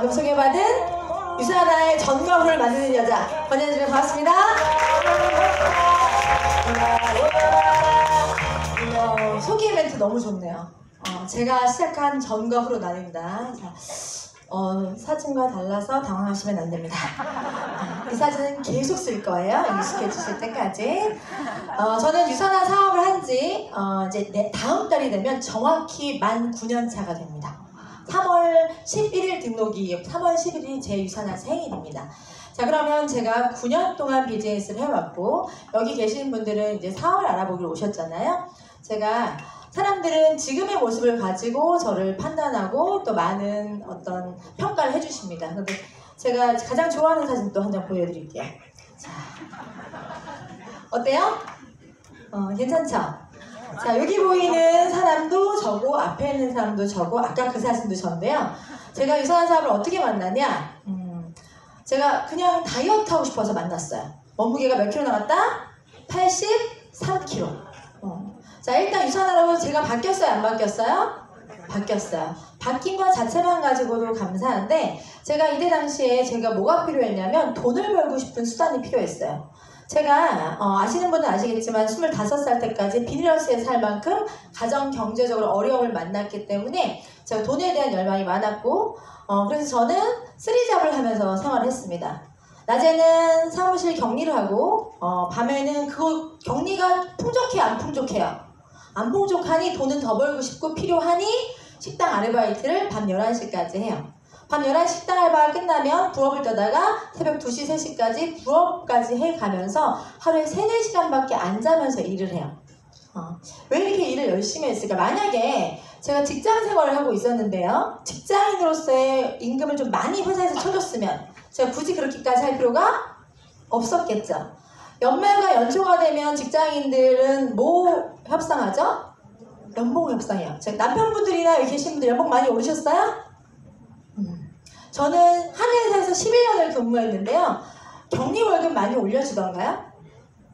방금 소개받은 유사나의 전과 후를 만드는 여자 권현주를 반갑습니다. 소개 멘트 너무 좋네요. 제가 시작한 전과 후로 나뉩니다. 사진과 달라서 당황하시면 안 됩니다. 이 사진은 계속 쓸 거예요. 익숙해지실 때까지. 저는 유사나 사업을 한지 이제 다음 달이 되면 정확히 만 9년 차가 됩니다. 3월 11일 등록이 3월 11일이 제 유사나 생일입니다. 자, 그러면 제가 9년 동안 비즈니스를 해왔고, 여기 계신 분들은 이제 사업을 알아보기로 오셨잖아요. 제가 사람들은 지금의 모습을 가지고 저를 판단하고 또 많은 어떤 평가를 해주십니다. 근데 제가 가장 좋아하는 사진 또 한 장 보여드릴게요. 자, 어때요? 괜찮죠? 자, 여기 보이는 사람도 저고 앞에 있는 사람도 저고 아까 그 사진도 저인데요. 제가 유사나 사업을 어떻게 만나냐? 제가 그냥 다이어트 하고 싶어서 만났어요. 몸무게가 몇 킬로 나갔다? 83kg. 자, 일단 유사나로 제가 바뀌었어요? 안 바뀌었어요? 바뀌었어요. 바뀐 것 자체만 가지고도 감사한데, 제가 이때 당시에 제가 뭐가 필요했냐면 돈을 벌고 싶은 수단이 필요했어요. 제가 아시는 분은 아시겠지만 25살 때까지 비닐하우스에 살 만큼 가정 경제적으로 어려움을 만났기 때문에 제가 돈에 대한 열망이 많았고, 그래서 저는 쓰리잡을 하면서 생활을 했습니다. 낮에는 사무실 격리를 하고 밤에는 그 격리가 풍족해요? 안 풍족해요? 안 풍족하니 돈은 더 벌고 싶고 필요하니 식당 아르바이트를 밤 11시까지 해요. 밤 11시 식당 알바가 끝나면 부업을 떠다가 새벽 2시, 3시까지 부업까지 해가면서 하루에 3, 4시간밖에 안 자면서 일을 해요. 왜 이렇게 일을 열심히 했을까? 만약에 제가 직장 생활을 하고 있었는데요. 직장인으로서의 임금을 좀 많이 회사에서 쳐줬으면 제가 굳이 그렇게까지 할 필요가 없었겠죠. 연말과 연초가 되면 직장인들은 뭐 협상하죠? 연봉 협상이에요. 남편분들이나 여기 계신 분들 연봉 많이 오르셨어요? 저는 한 회사에서 11년을 근무했는데요. 격리 월급 많이 올려주던가요?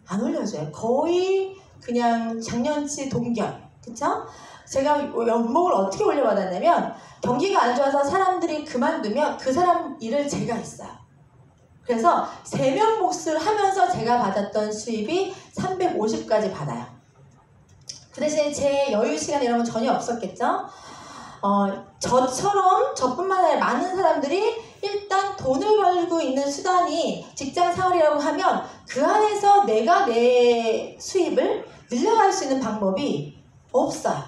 안 올려줘요. 거의 그냥 작년치 동결. 그쵸? 제가 연봉을 어떻게 올려받았냐면 경기가 안 좋아서 사람들이 그만두면 그 사람 일을 제가 했어요. 그래서 3명 몫을 하면서 제가 받았던 수입이 350까지 받아요. 그 대신에 제 여유 시간 이런 건 전혀 없었겠죠? 저뿐만 아니라 많은 사람들이 일단 돈을 벌고 있는 수단이 직장 생활이라고 하면 그 안에서 내가 내 수입을 늘려갈 수 있는 방법이 없어요.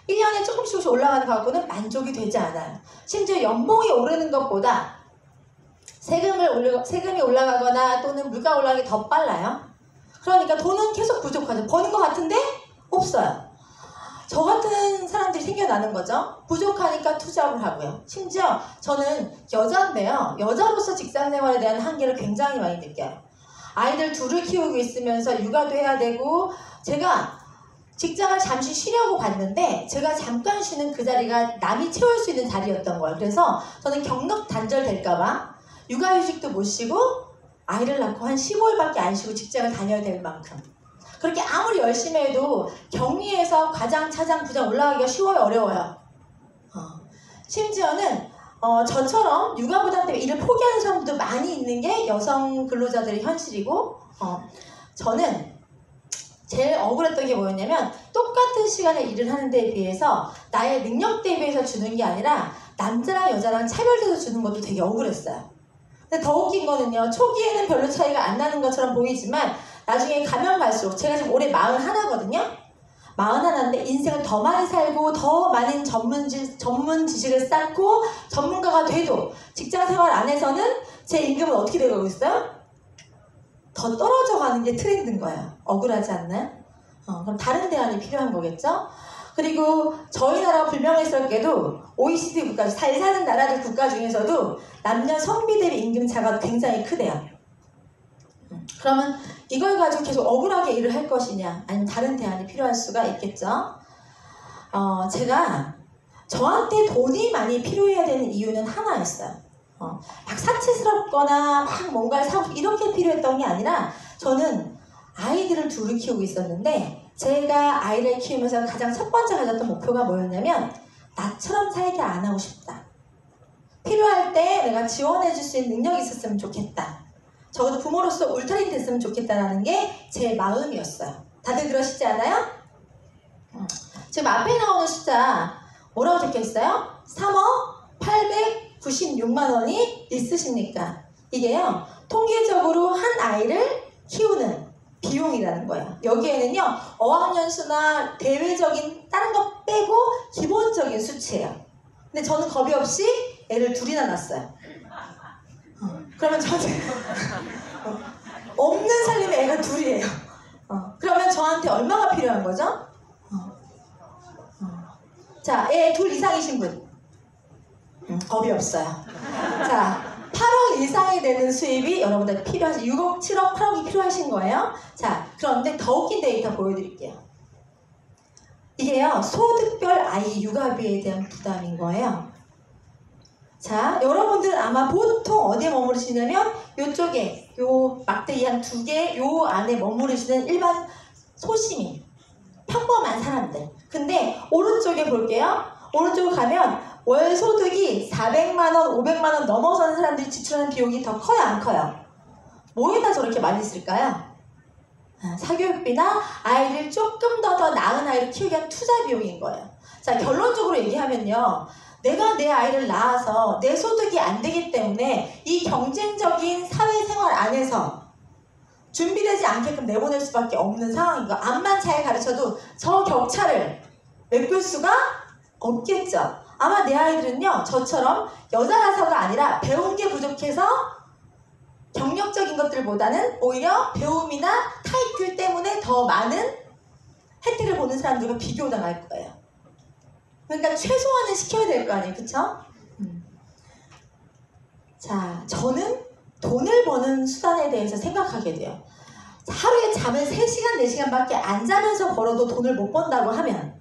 1년에 조금씩 올라가는 것 갖고는 만족이 되지 않아요. 심지어 연봉이 오르는 것보다 세금이 올라가거나 또는 물가가 올라가기 더 빨라요. 그러니까 돈은 계속 부족하죠. 버는 것 같은데 없어요. 저 같은 사람들이 생겨나는 거죠. 부족하니까 투잡을 하고요. 심지어 저는 여자인데요. 여자로서 직장 생활에 대한 한계를 굉장히 많이 느껴요. 아이들 둘을 키우고 있으면서 육아도 해야 되고, 제가 직장을 잠시 쉬려고 갔는데 제가 잠깐 쉬는 그 자리가 남이 채울 수 있는 자리였던 거예요. 그래서 저는 경력 단절될까봐 육아휴직도 못 쉬고 아이를 낳고 한 15일밖에 안 쉬고 직장을 다녀야 될 만큼, 그렇게 아무리 열심히 해도 격리에서 과장, 차장, 부장 올라가기가 쉬워요? 어려워요? 심지어는 저처럼 육아 부담 때문에 일을 포기하는 사람들도 많이 있는 게 여성 근로자들의 현실이고, 저는 제일 억울했던 게 뭐였냐면 똑같은 시간에 일을 하는 데에 비해서 나의 능력 대비해서 주는 게 아니라 남자랑 여자랑 차별돼서 주는 것도 되게 억울했어요. 근데 더 웃긴 거는요, 초기에는 별로 차이가 안 나는 것처럼 보이지만 나중에 가면 갈수록, 제가 지금 올해 41거든요. 41인데 인생을 더 많이 살고 더 많은 전문 지식을 쌓고 전문가가 돼도 직장 생활 안에서는 제 임금은 어떻게 되고 있어요? 더 떨어져 가는 게 트렌드인 거예요. 억울하지 않나요? 그럼 다른 대안이 필요한 거겠죠? 그리고 저희 나라가 불명예스럽게도 OECD 국가, 잘 사는 나라들 국가 중에서도 남녀 성비 대비 임금 차가 굉장히 크대요. 그러면 이걸 가지고 계속 억울하게 일을 할 것이냐, 아니면 다른 대안이 필요할 수가 있겠죠? 제가 저한테 돈이 많이 필요해야 되는 이유는 하나였어요. 막 사치스럽거나 막 뭔가를 사고 이렇게 필요했던 게 아니라, 저는 아이들을 둘을 키우고 있었는데 제가 아이를 키우면서 가장 첫 번째 가졌던 목표가 뭐였냐면 나처럼 살게 안 하고 싶다. 필요할 때 내가 지원해 줄 수 있는 능력이 있었으면 좋겠다. 적어도 부모로서 울타리 됐으면 좋겠다라는 게 제 마음이었어요. 다들 그러시지 않아요? 지금 앞에 나오는 숫자 뭐라고 적혀 있어요? 3억 896만 원이 있으십니까? 이게요, 통계적으로 한 아이를 키우는 비용이라는 거예요. 여기에는요, 어학연수나 대외적인 다른 거 빼고 기본적인 수치예요. 근데 저는 겁이 없이 애를 둘이나 낳았어요. 그러면 저한테 없는 살림에 애가 둘이에요. 그러면 저한테 얼마가 필요한 거죠? 자, 애 둘 이상이신 분. 겁이 없어요. 자, 8억 이상이 되는 수입이 여러분들 필요하시, 6억, 7억, 8억이 필요하신 거예요. 자, 그런데 더 웃긴 데이터 보여드릴게요. 이게요, 소득별 아이 육아비에 대한 부담인 거예요. 자, 여러분들 아마 보통 어디에 머무르시냐면 요쪽에, 요 막대기 한 2개, 요 안에 머무르시는 일반 소시민, 평범한 사람들. 근데 오른쪽에 볼게요. 오른쪽으로 가면 월 소득이 400만 원, 500만 원 넘어서는 사람들이 지출하는 비용이 더 커요, 안 커요? 뭐에다 저렇게 많이 쓸까요? 사교육비나 아이를 조금 더 나은 아이를 키우기 위한 투자 비용인 거예요. 자, 결론적으로 얘기하면요, 내가 내 아이를 낳아서 내 소득이 안 되기 때문에 이 경쟁적인 사회생활 안에서 준비되지 않게끔 내보낼 수밖에 없는 상황인 거. 암만 잘 가르쳐도 저 격차를 메꿀 수가 없겠죠. 아마 내 아이들은요, 저처럼 여자라서가 아니라 배운 게 부족해서 경력적인 것들보다는 오히려 배움이나 타이틀 때문에 더 많은 혜택을 보는 사람들과 비교당할 거예요. 그러니까 최소한은 시켜야 될 거 아니에요, 그쵸? 자, 저는 돈을 버는 수단에 대해서 생각하게 돼요. 하루에 잠을 3시간, 4시간밖에 안 자면서 벌어도 돈을 못 번다고 하면,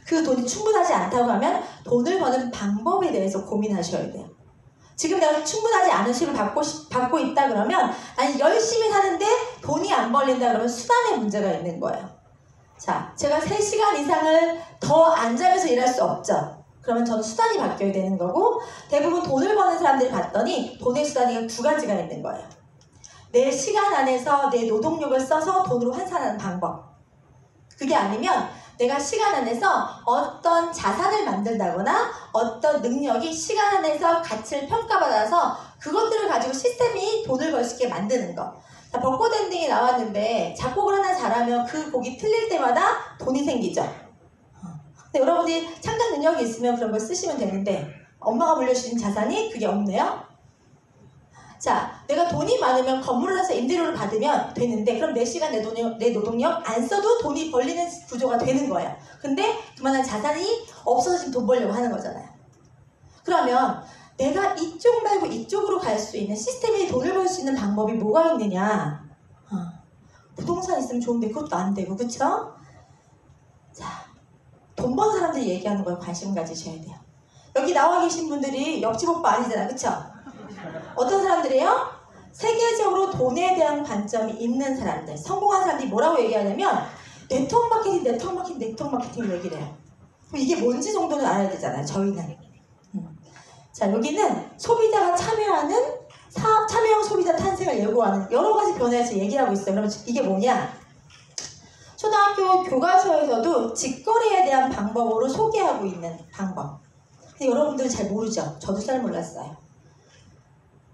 그 돈이 충분하지 않다고 하면 돈을 버는 방법에 대해서 고민하셔야 돼요. 지금 내가 충분하지 않은 수입을 받고 있다 그러면, 아니 열심히 사는데 돈이 안 벌린다 그러면 수단에 문제가 있는 거예요. 자, 제가 3시간 이상을 더 안 자면서 일할 수 없죠. 그러면 저는 수단이 바뀌어야 되는 거고, 대부분 돈을 버는 사람들이 봤더니 돈의 수단이 2가지가 있는 거예요. 내 시간 안에서 내 노동력을 써서 돈으로 환산하는 방법. 그게 아니면 내가 시간 안에서 어떤 자산을 만든다거나 어떤 능력이 시간 안에서 가치를 평가받아서 그것들을 가지고 시스템이 돈을 벌 수 있게 만드는 거. 자, 벚꽃 엔딩이 나왔는데 작곡을 하나 잘하면 그 곡이 틀릴 때마다 돈이 생기죠. 근데 여러분이 창작 능력이 있으면 그런 걸 쓰시면 되는데 엄마가 물려주신 자산이 그게 없네요. 자, 내가 돈이 많으면 건물을 사서 임대료를 받으면 되는데, 그럼 내 시간, 내 노동력 안 써도 돈이 벌리는 구조가 되는 거예요. 근데 그만한 자산이 없어서 지금 돈 벌려고 하는 거잖아요. 그러면 내가 이쪽 말고 이쪽으로 갈 수 있는 시스템이 돈을 벌 수 있는 방법이 뭐가 있느냐? 부동산 있으면 좋은데 그것도 안 되고, 그쵸? 자, 돈 버는 사람들이 얘기하는 거에 관심 가지셔야 돼요. 여기 나와 계신 분들이 옆집 오빠 아니잖아, 그쵸? 어떤 사람들이에요? 세계적으로 돈에 대한 관점이 있는 사람들, 성공한 사람들이 뭐라고 얘기하냐면 네트워크 마케팅 얘기를 해요. 그럼 이게 뭔지 정도는 알아야 되잖아요, 저희는. 자, 여기는 소비자가 참여하는 참여형 소비자 탄생을 예고하는 여러 가지 변화에서 얘기를 하고 있어요. 그러면 이게 뭐냐? 초등학교 교과서에서도 직거래에 대한 방법으로 소개하고 있는 방법. 근데 여러분들은 잘 모르죠? 저도 잘 몰랐어요.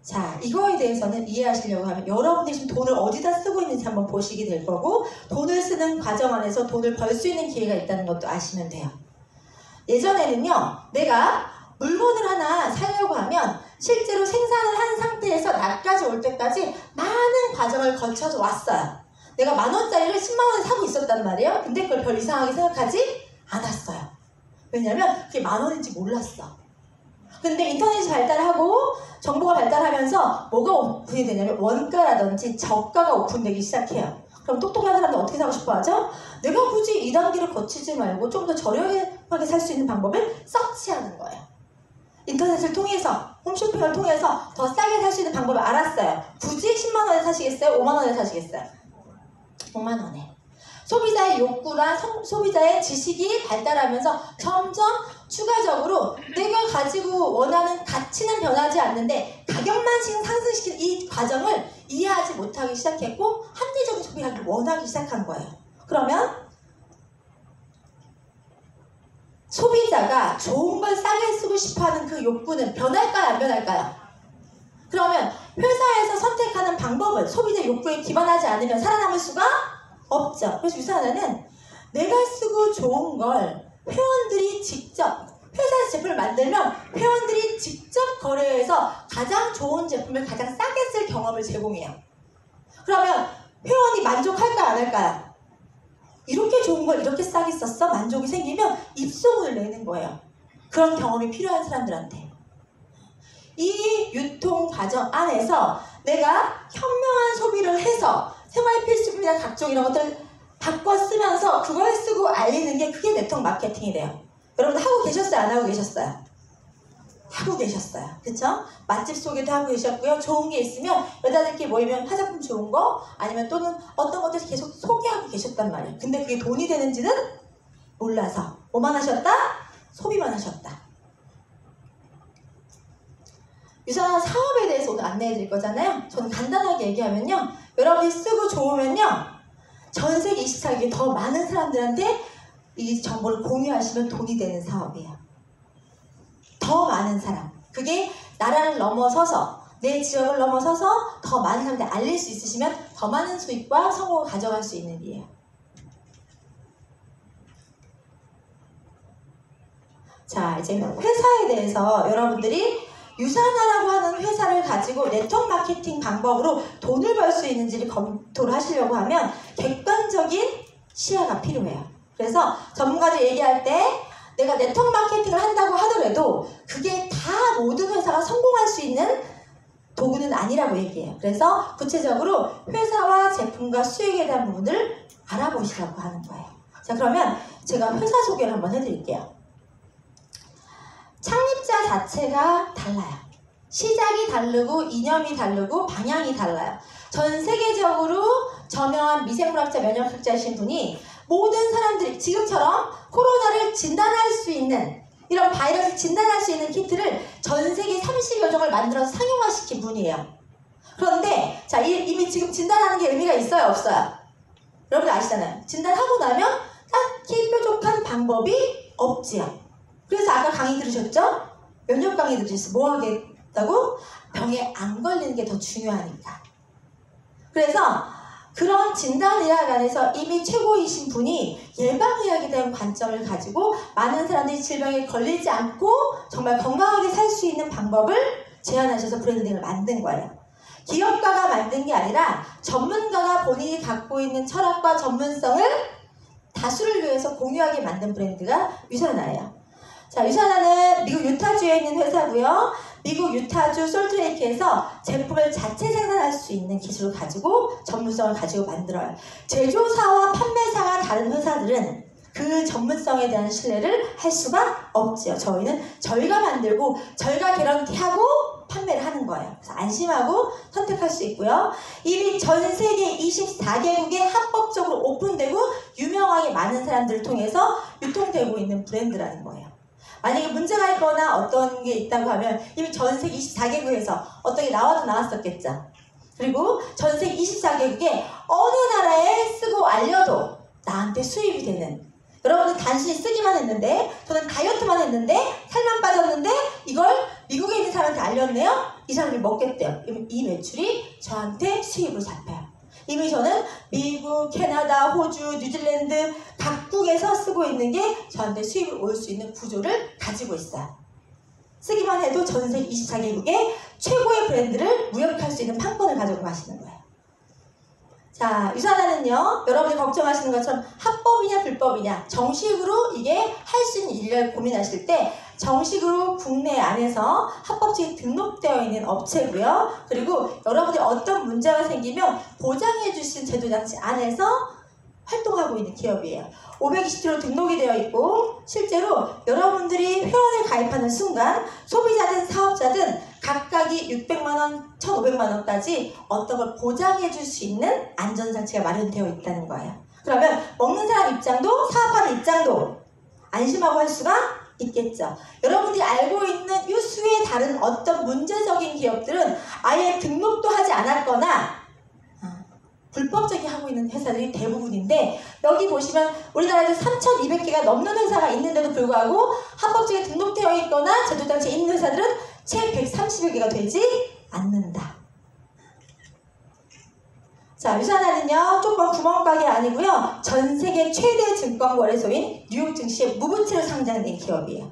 자, 이거에 대해서는 이해하시려고 하면 여러분들이 지금 돈을 어디다 쓰고 있는지 한번 보시게 될 거고, 돈을 쓰는 과정 안에서 돈을 벌 수 있는 기회가 있다는 것도 아시면 돼요. 예전에는요, 내가 물건을 하나 사려고 하면 실제로 생산을 한 상태에서 나까지 올 때까지 많은 과정을 거쳐서 왔어요. 내가 10,000원짜리를 100,000원에 사고 있었단 말이에요. 근데 그걸 별 이상하게 생각하지 않았어요. 왜냐면 그게 10,000원인지 몰랐어. 근데 인터넷이 발달하고 정보가 발달하면서 뭐가 오픈이 되냐면 원가라든지 저가가 오픈되기 시작해요. 그럼 똑똑한 사람들 어떻게 사고 싶어 하죠? 내가 굳이 2단계를 거치지 말고 좀 더 저렴하게 살 수 있는 방법을 서치하는 거예요. 인터넷을 통해서, 홈쇼핑을 통해서 더 싸게 살 수 있는 방법을 알았어요. 굳이 10만 원에 사시겠어요? 5만 원에 사시겠어요? 5만 원에. 소비자의 욕구나 소비자의 지식이 발달하면서 점점 추가적으로 내가 가지고 원하는 가치는 변하지 않는데 가격만 상승시키는 이 과정을 이해하지 못하기 시작했고 합리적인 소비를 원하기 시작한 거예요. 그러면 소비자가 좋은 걸 싸게 쓰고 싶어하는 그 욕구는 변할까요? 안 변할까요? 그러면 회사에서 선택하는 방법은 소비자 욕구에 기반하지 않으면 살아남을 수가 없죠. 그래서 유사하나는 내가 쓰고 좋은 걸 회원들이 직접 회사에서 제품을 만들면 회원들이 직접 거래해서 가장 좋은 제품을 가장 싸게 쓸 경험을 제공해요. 그러면 회원이 만족할까요? 안 할까요? 이렇게 좋은 걸 이렇게 싸게 썼어? 만족이 생기면 입소문을 내는 거예요. 그런 경험이 필요한 사람들한테. 이 유통 과정 안에서 내가 현명한 소비를 해서 생활 필수품이나 각종 이런 것들 바꿔 쓰면서 그걸 쓰고 알리는 게 그게 네트워크 마케팅이 돼요. 여러분 하고 계셨어요? 안 하고 계셨어요? 하고 계셨어요. 그쵸? 맛집 소개도 하고 계셨고요. 좋은 게 있으면 여자들끼리 모이면 화장품 좋은 거 아니면 또는 어떤 것들 계속 소개하고 계셨단 말이에요. 근데 그게 돈이 되는지는 몰라서 뭐만 하셨다? 소비만 하셨다. 유사한 사업에 대해서 오늘 안내해 드릴 거잖아요. 저는 간단하게 얘기하면요. 여러분이 쓰고 좋으면요. 전 세계 24개국에 더 많은 사람들한테 이 정보를 공유하시면 돈이 되는 사업이에요. 더 많은 사람. 그게 나라를 넘어서서 내 지역을 넘어서서 더 많은 사람들한테 알릴 수 있으시면 더 많은 수익과 성공을 가져갈 수 있는 일이에요. 자, 이제 회사에 대해서 여러분들이 유사나라고 하는 회사를 가지고 네트워크 마케팅 방법으로 돈을 벌 수 있는지를 검토를 하시려고 하면 객관적인 시야가 필요해요. 그래서 전문가들이 얘기할 때 내가 네트워크 마케팅을 한다고 하더라도 그게 다 모든 회사가 성공할 수 있는 도구는 아니라고 얘기해요. 그래서 구체적으로 회사와 제품과 수익에 대한 부분을 알아보시라고 하는 거예요. 자, 그러면 제가 회사 소개를 한번 해드릴게요. 창립자 자체가 달라요. 시작이 다르고 이념이 다르고 방향이 달라요. 전 세계적으로 저명한 미생물학자 면역학자이신 분이 모든 사람들이 지금처럼 코로나를 진단할 수 있는 이런 바이러스 진단할 수 있는 키트를 전 세계 30여 종을 만들어서 상용화시킨 분이에요. 그런데 자 이미 지금 진단하는 게 의미가 있어요? 없어요? 여러분 아시잖아요. 진단하고 나면 딱히 뾰족한 방법이 없지요. 그래서 아까 강의 들으셨죠? 면역 강의 들으셨어요. 뭐 하겠다고? 병에 안 걸리는 게 더 중요하니까. 그래서 그런 진단의학 안에서 이미 최고이신 분이 예방의학에 대한 관점을 가지고 많은 사람들이 질병에 걸리지 않고 정말 건강하게 살 수 있는 방법을 제안하셔서 브랜딩을 만든 거예요. 기업가가 만든 게 아니라 전문가가 본인이 갖고 있는 철학과 전문성을 다수를 위해서 공유하게 만든 브랜드가 유사나예요. 자, 유사나는 미국 유타주에 있는 회사고요. 미국 유타주 솔트레이크에서 제품을 자체 생산할 수 있는 기술을 가지고 전문성을 가지고 만들어요. 제조사와 판매사가 다른 회사들은 그 전문성에 대한 신뢰를 할 수가 없지요. 저희는 저희가 만들고 저희가 개런티하고 판매를 하는 거예요. 그래서 안심하고 선택할 수 있고요. 이미 전 세계 24개국에 합법적으로 오픈되고 유명하게 많은 사람들을 통해서 유통되고 있는 브랜드라는 거예요. 만약에 문제가 있거나 어떤 게 있다고 하면 이미 전 세계 24개국에서 어떤 게 나와도 나왔었겠죠. 그리고 전 세계 24개국에 어느 나라에 쓰고 알려도 나한테 수입이 되는, 여러분은 단순히 쓰기만 했는데 저는 다이어트만 했는데 살만 빠졌는데 이걸 미국에 있는 사람한테 알렸네요. 이 사람이 먹겠대요. 그러면 이 매출이 저한테 수입으로 잡혀요. 이미 저는 미국, 캐나다, 호주, 뉴질랜드 각국에서 쓰고 있는 게 저한테 수입이 올 수 있는 구조를 가지고 있어요. 쓰기만 해도 전 세계 24개국에 최고의 브랜드를 무역할 수 있는 판권을 가지고 가시는 거예요. 자, 유사나는요, 여러분이 걱정하시는 것처럼 합법이냐 불법이냐 정식으로 이게 할 수 있는 일을 고민하실 때 정식으로 국내 안에서 합법적인 등록되어 있는 업체고요. 그리고 여러분이 어떤 문제가 생기면 보장해 주신 제도장치 안에서 활동하고 있는 기업이에요. 520조로 등록이 되어 있고 실제로 여러분들이 회원에 가입하는 순간 소비자든 사업자든 각각이 600만원, 1,500만원까지 어떤 걸 보장해 줄 수 있는 안전장치가 마련되어 있다는 거예요. 그러면 먹는 사람 입장도 사업하는 입장도 안심하고 할 수가 있겠죠. 여러분들이 알고 있는 유수의 다른 어떤 문제적인 기업들은 아예 등록도 하지 않았거나 불법적인 하고 있는 회사들이 대부분인데, 여기 보시면 우리나라에서 3,200개가 넘는 회사가 있는데도 불구하고 합법적인 등록되어 있거나 제도단체에 있는 회사들은 채 130여 개가 되지 않는다. 자, 유산하는요 조금 구멍가게 아니고요, 전 세계 최대 증권 거래소인 뉴욕 증시에 무브트로 상장된 기업이에요.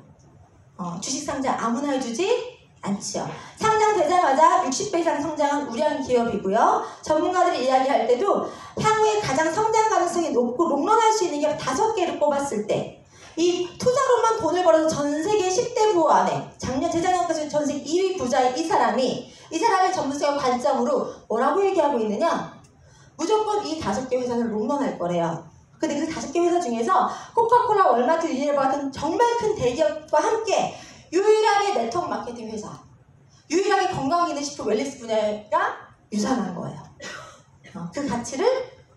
주식 상장 아무나 해주지 않죠. 상장되자마자 60배 이상 성장한 우량 기업이고요. 전문가들이 이야기할 때도 향후에 가장 성장 가능성이 높고 롱런할 수 있는 기업 5개를 꼽았을 때, 이 투자로만 돈을 벌어서 전 세계 10대 부호 안에 재작년까지 전 세계 2위 부자인 이 사람의 전문성의 관점으로 뭐라고 얘기하고 있느냐? 무조건 이 5개 회사는 롱런할 거래요. 근데 그 5개 회사 중에서 코카콜라, 월마트, 유니레버 같은 정말 큰 대기업과 함께 유일하게 네트워크 마케팅 회사, 유일하게 건강기능식품 웰니스 분야가 유산한 거예요. 그 가치를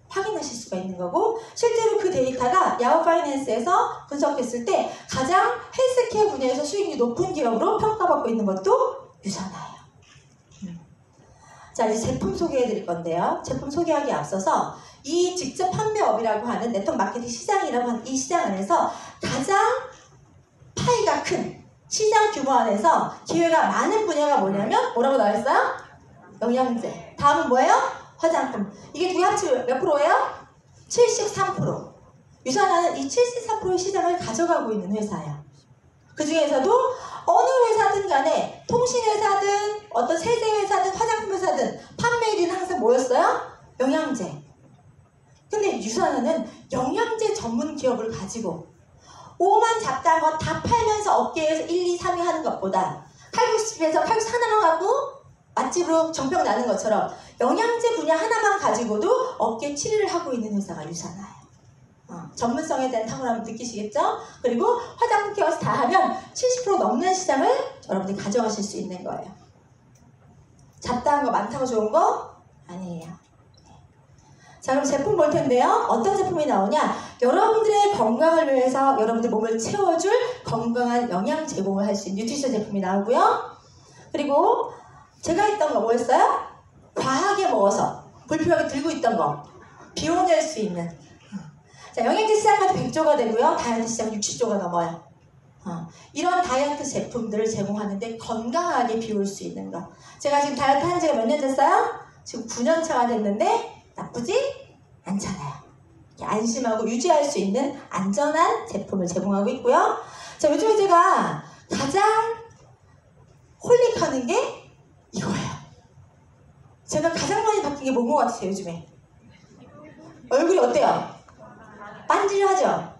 확인하실 수가 있는 거고, 실제로 그 데이터가 야후 파이낸스에서 분석했을 때 가장 헬스케어 분야에서 수익률이 높은 기업으로 평가받고 있는 것도 유산화예요. 자, 이제 제품 소개해 드릴 건데요. 제품 소개하기에 앞서서 이 직접 판매업이라고 하는 네트워크 마케팅 시장이라고 하는 이 시장 안에서 가장 파이가 큰 시장 규모 안에서 기회가 많은 분야가 뭐냐면 뭐라고 나와 있어요? 영양제. 다음은 뭐예요? 화장품. 이게 두 개 합치면 몇 프로예요? 73%. 유산하는 이 73%의 시장을 가져가고 있는 회사예요. 그 중에서도 어느 회사든 간에 통신회사든 어떤 세제회사든 화장품 회사든 판매 1위는 항상 뭐였어요? 영양제. 근데 유산하는 영양제 전문 기업을 가지고 오만 잡다한 거 다 팔면서 업계에서 1, 2, 3위 하는 것보다 칼국수집에서 칼국수 하나만 갖고 맛집으로 정평 나는 것처럼 영양제 분야 하나만 가지고도 업계 7위를 하고 있는 회사가 유산화예요. 전문성에 대한 탁월함을 느끼시겠죠? 그리고 화장품 케어스 다 하면 70% 넘는 시장을 여러분들이 가져가실 수 있는 거예요. 잡다한 거 많다고 좋은 거 아니에요. 자, 그럼 제품 볼 텐데요. 어떤 제품이 나오냐? 여러분들의 건강을 위해서 여러분들 몸을 채워줄 건강한 영양 제공을 할 수 있는 뉴트리션 제품이 나오고요. 그리고 제가 했던 거 뭐였어요? 과하게 먹어서 불필요하게 들고 있던 거 비워낼 수 있는. 자, 영양제 시장까지 100조가 되고요. 다이어트 시장은 60조가 넘어요. 이런 다이어트 제품들을 제공하는데 건강하게 비울 수 있는 거. 제가 지금 다이어트 한 지가 몇 년 됐어요? 지금 9년 차가 됐는데 나쁘지 않잖아요. 안심하고 유지할 수 있는 안전한 제품을 제공하고 있고요. 자, 요즘에 제가 가장 홀릭하는 게 이거예요. 제가 가장 많이 바뀐 게 뭔 것 같으세요, 요즘에? 얼굴이 어때요? 빤질하죠?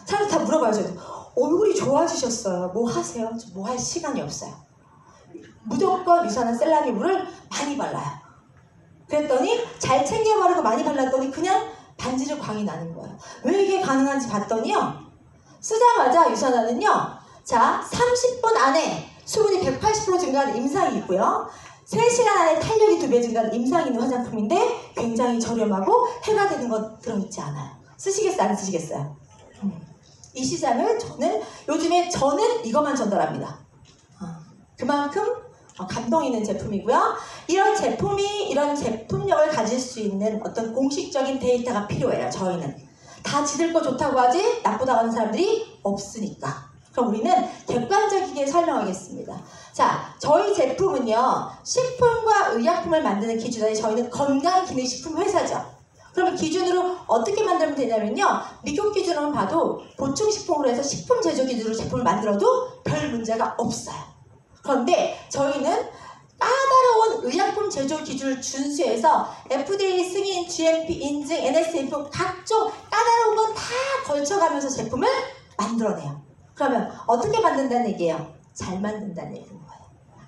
사람들 다 물어봐요, 저도. 얼굴이 좋아지셨어요. 뭐 하세요? 저 뭐 할 시간이 없어요. 무조건 유산한 셀라미물을 많이 발라요. 그랬더니 잘 챙겨 바르고 많이 발랐더니 그냥 반지를 광이 나는 거예요. 왜 이게 가능한지 봤더니요. 쓰자마자 유산화는요. 자, 30분 안에 수분이 180% 증가하는 임상이 있고요. 3시간 안에 탄력이 2배 증가하는 임상이 있는 화장품인데 굉장히 저렴하고 해가 되는 것 들어있지 않아요. 쓰시겠어요? 안 쓰시겠어요? 이 시장을 요즘에 저는 이것만 전달합니다. 그만큼 감동 있는 제품이고요. 이런 제품력을 가질 수 있는 어떤 공식적인 데이터가 필요해요. 저희는 다 지들 거 좋다고 하지 나쁘다고 하는 사람들이 없으니까. 그럼 우리는 객관적이게 설명하겠습니다. 자, 저희 제품은요, 식품과 의약품을 만드는 기준에 저희는 건강기능식품 회사죠. 그러면 기준으로 어떻게 만들면 되냐면요, 미국 기준으로 봐도 보충식품으로 해서 식품 제조 기준으로 제품을 만들어도 별 문제가 없어요. 그런데 저희는 까다로운 의약품 제조 기준을 준수해서 FDA 승인, GMP 인증, NSF 각종 까다로운 건 다 걸쳐가면서 제품을 만들어내요. 그러면 어떻게 만든다는 얘기예요? 잘 만든다는 얘기인 거예요.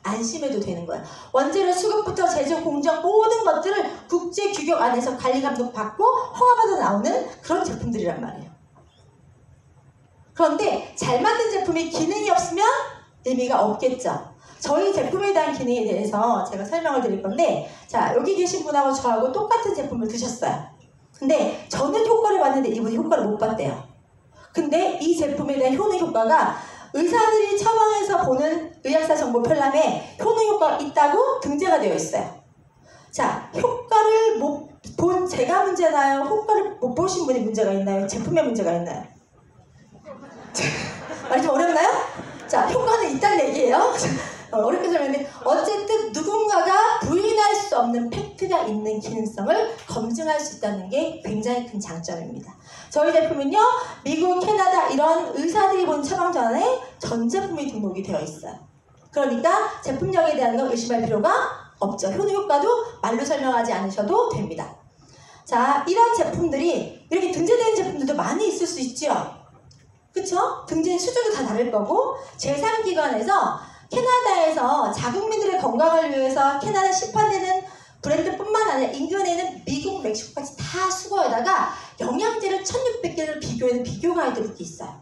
안심해도 되는 거예요. 원재료 수급부터 제조 공정 모든 것들을 국제 규격 안에서 관리 감독 받고 허가받아 나오는 그런 제품들이란 말이에요. 그런데 잘 만든 제품이 기능이 없으면 의미가 없겠죠. 저희 제품에 대한 기능에 대해서 제가 설명을 드릴 건데, 자, 여기 계신 분하고 저하고 똑같은 제품을 드셨어요. 근데 저는 효과를 봤는데 이분이 효과를 못 봤대요. 근데 이 제품에 대한 효능 효과가 의사들이 처방해서 보는 의학사 정보 편람에 효능 효과가 있다고 등재가 되어 있어요. 자, 효과를 못 본 제가 문제나요? 효과를 못 보신 분이 문제가 있나요? 제품에 문제가 있나요? 말이 좀 어렵나요? 자, 효과는 있다는 얘기예요. 어렵게 설명했는데 어쨌든 누군가가 부인할 수 없는 팩트가 있는 기능성을 검증할 수 있다는 게 굉장히 큰 장점입니다. 저희 제품은요, 미국, 캐나다 이런 의사들이 본 처방전에 전 제품이 등록이 되어 있어요. 그러니까 제품력에 대한 건 의심할 필요가 없죠. 효능 효과도 말로 설명하지 않으셔도 됩니다. 자, 이런 제품들이 이렇게 등재된 제품들도 많이 있을 수 있죠. 그쵸? 등재 수준도 다 다를 거고 제3기관에서 캐나다에서 자국민들의 건강을 위해서 캐나다 시판되는 브랜드뿐만 아니라 인근에는 미국, 멕시코까지 다 수거에다가 영양제를 1600개를 비교하는 비교 가이드북이 있어요.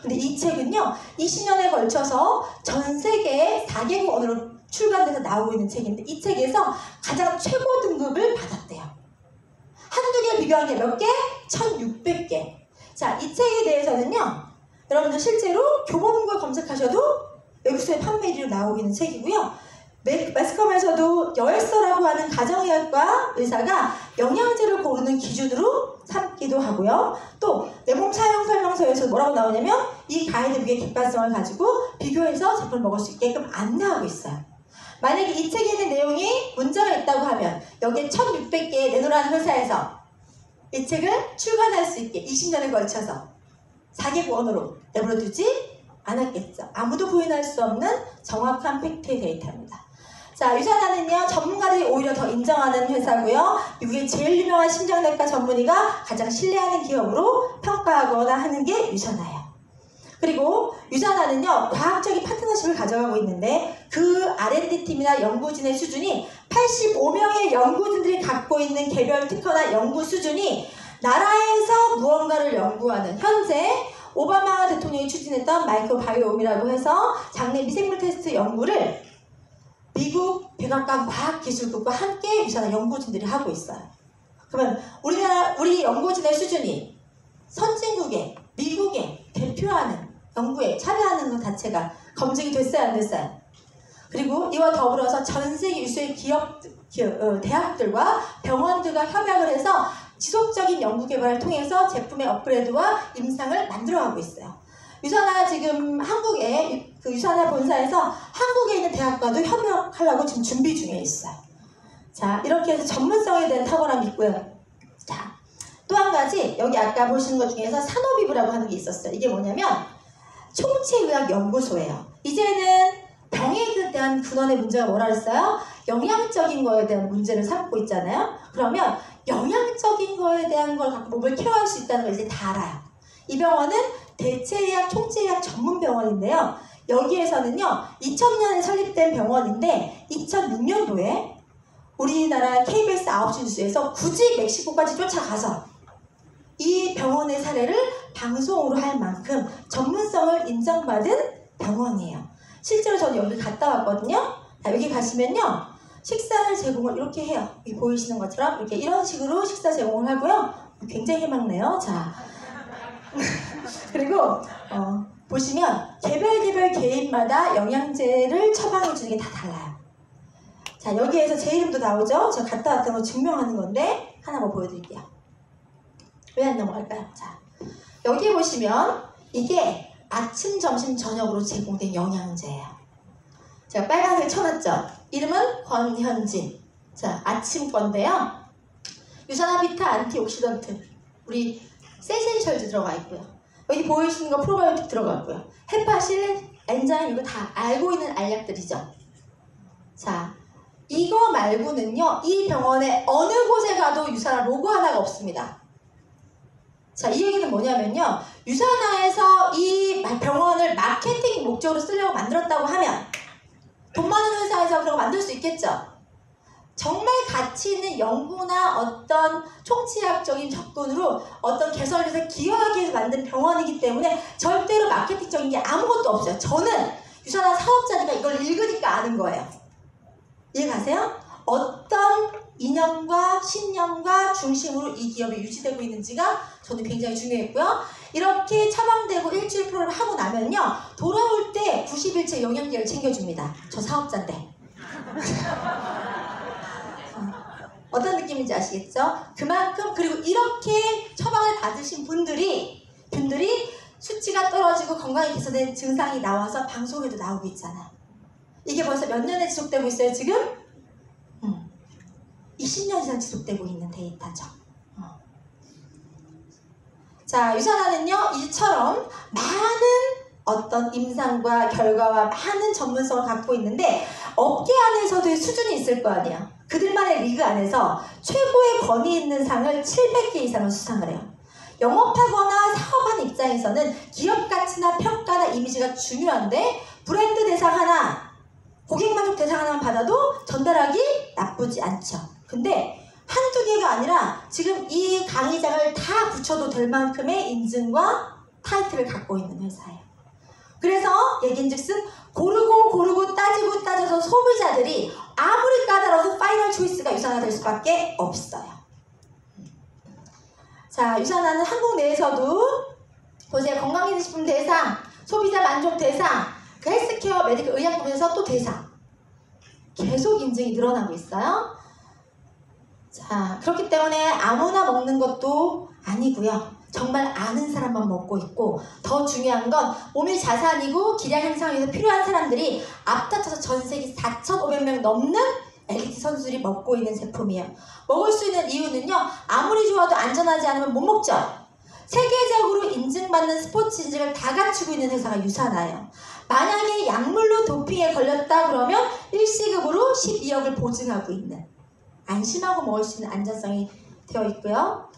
근데 이 책은요 20년에 걸쳐서 전 세계 4개국 언어로 출간돼서 나오고 있는 책인데 이 책에서 가장 최고 등급을 받았대요. 한두 개 비교한 게 몇 개? 1600개. 자, 이 책에 대해서는요 여러분들 실제로 교보문고에 검색하셔도 외국서에 판매 1위로 나오고 있는 책이고요. 매스컴에서도 여엘서라고 하는 가정의학과 의사가 영양제를 고르는 기준으로 삼기도 하고요. 또 내 몸 사용 설명서에서 뭐라고 나오냐면 이 가이드북의 객관성을 가지고 비교해서 제품을 먹을 수 있게끔 안내하고 있어요. 만약에 이 책에 있는 내용이 문제가 있다고 하면 여기에 1600개 내놓으라는 회사에서 이 책을 출간할 수 있게 20년에 걸쳐서 4개국 언어로 내버려두지 않았겠죠. 아무도 부인할 수 없는 정확한 팩트의 데이터입니다. 자, 유산하는요 전문가들이 오히려 더 인정하는 회사고요. 미국의 제일 유명한 심장내과 전문의가 가장 신뢰하는 기업으로 평가하거나 하는 게 유산하예요. 그리고 유산하는요 과학적인 파트너십을 가져가고 있는데 그 R&D팀이나 연구진의 수준이 85명의 연구진들이 갖고 있는 개별 특허나 연구 수준이 나라에서 무언가를 연구하는 현재 오바마 대통령이 추진했던 마이크로바이옴이라고 해서 장내 미생물 테스트 연구를 미국 백악관 과학기술국과 함께 유산한 연구진들이 하고 있어요. 그러면 우리 연구진의 수준이 선진국에 미국에 대표하는 연구에 참여하는 것 자체가 검증이 됐어요, 안 됐어요? 그리고 이와 더불어서 전 세계 유수의 대학들과 병원들과 협약을 해서 지속적인 연구 개발을 통해서 제품의 업그레이드와 임상을 만들어가고 있어요. 유산하 지금 한국에 그 유산하 본사에서 한국에 있는 대학과도 협력하려고 지금 준비 중에 있어요. 자, 이렇게 해서 전문성에 대한 탁월함이 있고요. 자, 또 한 가지 여기 아까 보시는 것 중에서 산업이부라고 하는 게 있었어요. 이게 뭐냐면 총체의학연구소예요. 이제는 병에 대한 근원의 문제가 뭐라 그랬어요? 영양적인 거에 대한 문제를 삼고 있잖아요. 그러면 영양적인 거에 대한 걸 갖고 몸을 케어할 수 있다는 걸 이제 다 알아요. 이 병원은 대체의학, 총체의학 전문 병원인데요. 여기에서는요, 2000년에 설립된 병원인데 2006년도에 우리나라 KBS 9시 뉴스에서 굳이 멕시코까지 쫓아가서 이 병원의 사례를 방송으로 할 만큼 전문성을 인정받은 병원이에요. 실제로 저는 여기 갔다 왔거든요. 자, 여기 가시면요. 식사를 제공을 이렇게 해요. 여기 보이시는 것처럼 이렇게 이런 식으로 식사 제공을 하고요. 굉장히 해맑네요. 자, 그리고 보시면 개별 개인마다 영양제를 처방해 주는 게 다 달라요. 자, 여기에서 제 이름도 나오죠. 제가 갔다 왔던 거 증명하는 건데 하나 뭐 보여드릴게요. 왜 안 넘어갈까요? 자, 여기 보시면 이게 아침, 점심, 저녁으로 제공된 영양제예요. 제가 빨간색 쳐놨죠? 이름은 권현진. 자, 아침 건데요. 유산화 비타 안티옥시던트. 우리 세센셜즈 들어가 있고요. 여기 보이시는 거 프로바이오틱 들어가 있고요. 헤파실, 엔자임 이거 다 알고 있는 알약들이죠. 자, 이거 말고는요. 이 병원에 어느 곳에 가도 유산화 로고 하나가 없습니다. 자, 이 얘기는 뭐냐면요. 유산화에서 이 병원을 마케팅 목적으로 쓰려고 만들었다고 하면 돈 많은 회사에서 그런 거 만들 수 있겠죠. 정말 가치 있는 연구나 어떤 총치학적인 접근으로 어떤 개설에서 기여하기 위해서 만든 병원이기 때문에 절대로 마케팅적인 게 아무것도 없어요. 저는 유산화 사업자니까 이걸 읽으니까 아는 거예요. 이해 가세요? 어떤 이념과 신념과 중심으로 이 기업이 유지되고 있는지가 저는 굉장히 중요했고요. 이렇게 처방되고 일주일 프로그램을 하고 나면요, 돌아올 때 90일째 영양제를 챙겨줍니다. 저 사업자인데. 어떤 느낌인지 아시겠죠? 그만큼, 그리고 이렇게 처방을 받으신 분들이 수치가 떨어지고 건강이 개선된 증상이 나와서 방송에도 나오고 있잖아요. 이게 벌써 몇 년에 지속되고 있어요, 지금? 20년 이상 지속되고 있는 데이터죠. 자, 유산화는요, 이처럼 많은 어떤 임상과 결과와 많은 전문성을 갖고 있는데, 업계 안에서도 수준이 있을 거 아니에요. 그들만의 리그 안에서 최고의 권위 있는 상을 700개 이상을 수상을 해요. 영업하거나 사업하는 입장에서는 기업 가치나 평가나 이미지가 중요한데, 브랜드 대상 하나, 고객 만족 대상 하나만 받아도 전달하기 나쁘지 않죠. 근데 한두 개가 아니라 지금 이 강의장을 다 붙여도 될 만큼의 인증과 타이틀을 갖고 있는 회사예요. 그래서 얘긴즉슨 고르고 따지고 따져서 소비자들이 아무리 까다로워도 파이널 초이스가 유산화 될 수밖에 없어요. 자, 유산화는 한국 내에서도 보세요. 건강기능식품 대상, 소비자 만족 대상, 그 헬스케어 메디컬 의약품에서 또 대상, 계속 인증이 늘어나고 있어요. 자, 그렇기 때문에 아무나 먹는 것도 아니고요. 정말 아는 사람만 먹고 있고, 더 중요한 건 몸이 자산이고 기량 향상에 위해서 필요한 사람들이 앞다퉈서 전 세계 4,500명 넘는 엘리트 선수들이 먹고 있는 제품이에요. 먹을 수 있는 이유는요, 아무리 좋아도 안전하지 않으면 못 먹죠. 세계적으로 인증받는 스포츠 인증을 다 갖추고 있는 회사가 유산화예요. 만약에 약물로 도핑에 걸렸다 그러면 일시급으로 12억을 보증하고 있는, 안심하고 먹을 수 있는 안전성이 되어 있고요.